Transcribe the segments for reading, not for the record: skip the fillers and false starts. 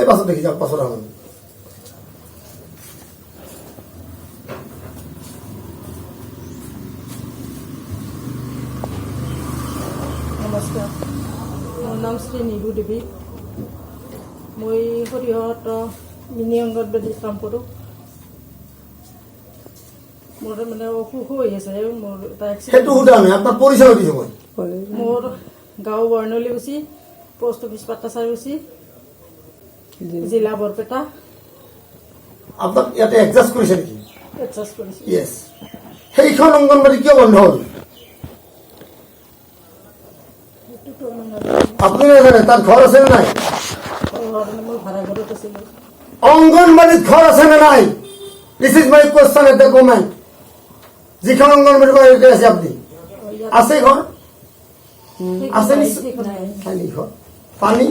পাছত দেখি যাওক পাছত আহোঁ নমস্কাৰ, মোৰ নাম শ্ৰী নিৰু দেৱী। মই সৰিয়হত মিনি অংগনবাদীত কাম কৰোঁ। মোৰ মানে অসুখ হৈ আছে। মোৰ মোৰ গাঁও বৰ্ণলীকুছি, পোষ্ট অফিচ পাটাচাৰকুছি, জিলা বৰপেটা। আপোনাক ইয়াতে এডজাষ্ট কৰিছে নেকি? এডজাষ্ট কৰিছোঁ। ইয়েছ। সেইখন অংগনবাদী কিয় বন্ধ হ'ল? আপুনি নাজানে তাত ঘৰ আছে নে নাই? মই ভাড়া ঘৰত আছিলোঁ। অংগনবাদীত ঘৰ আছে নে নাই? This is my question at the government. যিখন অংগনবাদী আছে আপুনি আছে ঘৰ আছে ঘৰ পানী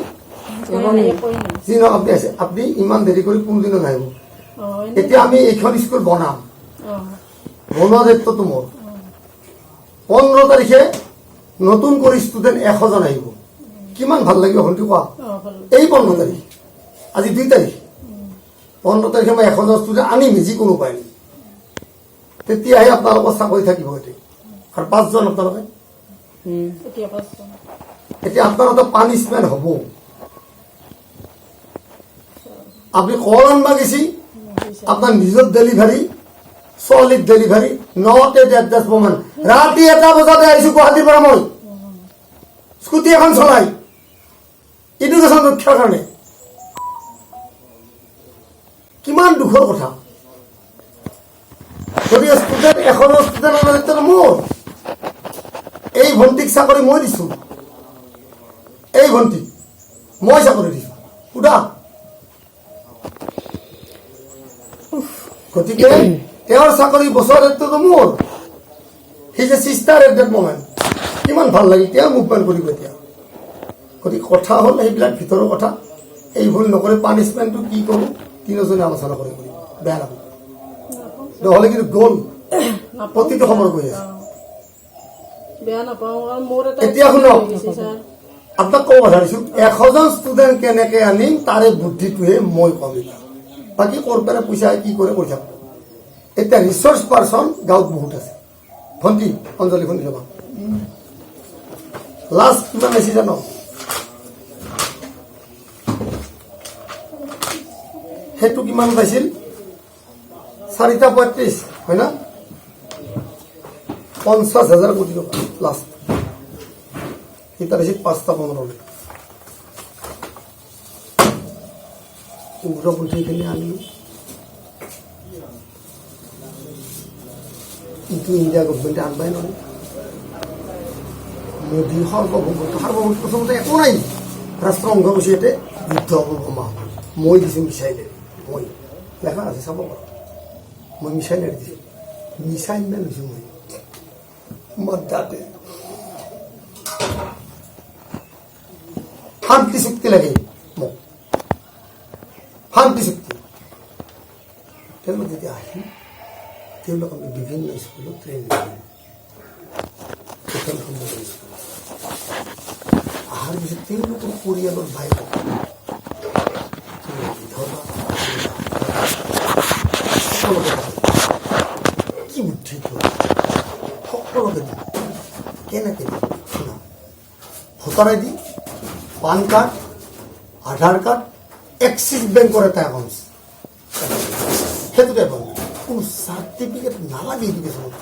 যি নহওক আপুনি আছে। আপুনি ইমান দেৰি কৰি কোনদিনত আহিব? এতিয়া আমি এইখন স্কুল বনাম, বনোৱা দায়িত্বটো মোৰ। 15 তাৰিখে নতুন কৰি ষ্টুডেণ্ট 100 জন আহিব। কিমান ভাল লাগিব ভণ্টি কোৱা? এই 15 তাৰিখ, আজি 2 তাৰিখ, 15 তাৰিখে মই 100 জন ষ্টুডেণ্ট আনিম যিকোনো উপায়। তেতিয়াহে আপোনালোকৰ চাকৰি থাকিব। আৰু 5 জন আপোনালোকে এতিয়া আপোনালোকৰ পানিচমেণ্ট হ'ব। আপুনি কল আনবা গেছি, আপনাৰ নিজেৰ delivery, solid delivery, not at adjustment. ৰাতি 1টা বজাতে আইছো গুৱাহাটীৰ পৰা মই স্কুটি এখন চলাই এডুকেশ্যন ৰক্ষাৰ কাৰণে। কিমান দুখৰ কথা। গতিকে ষ্টুডেণ্ট 100 ষ্টুডেণ্টৰ দায়িত্ব মোৰ। এই ভণ্টিক চাকৰি মই দিছো, এই ভণ্টিক মই চাকৰি দিছো। সুধা গতিকে তেওঁৰ চাকৰি বছৰ দায়িত্বটো মোৰ। His a sister at that moment. কিমান ভাল লাগে এতিয়া মুভমেণ্ট কৰিব। এতিয়া গতিকে কথা হ'ল সেইবিলাক ভিতৰৰ কথা। এই ভুল নকৰে। পানিচমেণ্টটো কি কৰোঁ তিনিজনে আলোচনা কৰি বেয়া নাপাব নহ'লে কিন্তু গ'ল প্ৰতিটো সময় গৈ আছে। এতিয়া শুনক, আপোনাক ক'ব বিচাৰিছো 100 জন ষ্টুডেণ্ট কেনেকে আনিম তাৰে বুদ্ধিটোহে মই কম। বাকী ক'ৰ পৰা পইচা কি কৰে কৰি থাকোঁ। এতিয়া ৰিচোৰ্চ পাৰ্চন গাঁৱত বহুত আছে। ভণ্টি অঞ্জলি শুনি ল'বা। লাষ্ট কিমান বেছি জানো? সেইটো কিমান পাইছিল? 4.35 হয় না? 50,000 কোটি টকা লাষ্ট। এটা বেছি 5টা-15 উগ্ৰপন্থীখিনি আনিলোঁ। কিন্তু ইণ্ডিয়া গভৰ্ণমেণ্টে আনবাই নোৱাৰে। মোদী সাৰ্বভৌমত্ব প্ৰথমতে একো নাই। ৰাষ্ট্ৰসংঘ কৈছে ইয়াতে যুদ্ধ হ'ব, বোমা হ'ব। মই দিছোঁ মিছাইলেৰে। মই লেখা আছে চাব পাৰোঁ। মই মিছাইলেৰে দিছোঁ। মিছাইল মেন হৈছোঁ মই। মদাতে শান্তি চুক্তি লাগে মোক, শান্তি চুক্তি। তেওঁলোক যেতিয়া আহিম তেওঁলোক আমি বিভিন্ন স্কুলত ট্ৰেইনিং কৰিম। অহাৰ পিছত তেওঁলোকৰ পৰিয়ালৰ বাইক কি বুদ্ধি সকলোকে দিম। কেনেকে দিম? ভোটাৰ আইডি, পান কাৰ্ড, আধাৰ কাৰ্ড, এক্সিছ বেংকৰ এটা একাউণ্ট, সেইটোতে কোনো চাৰ্টিফিকেট নালাগে এডুকেশ্যনত।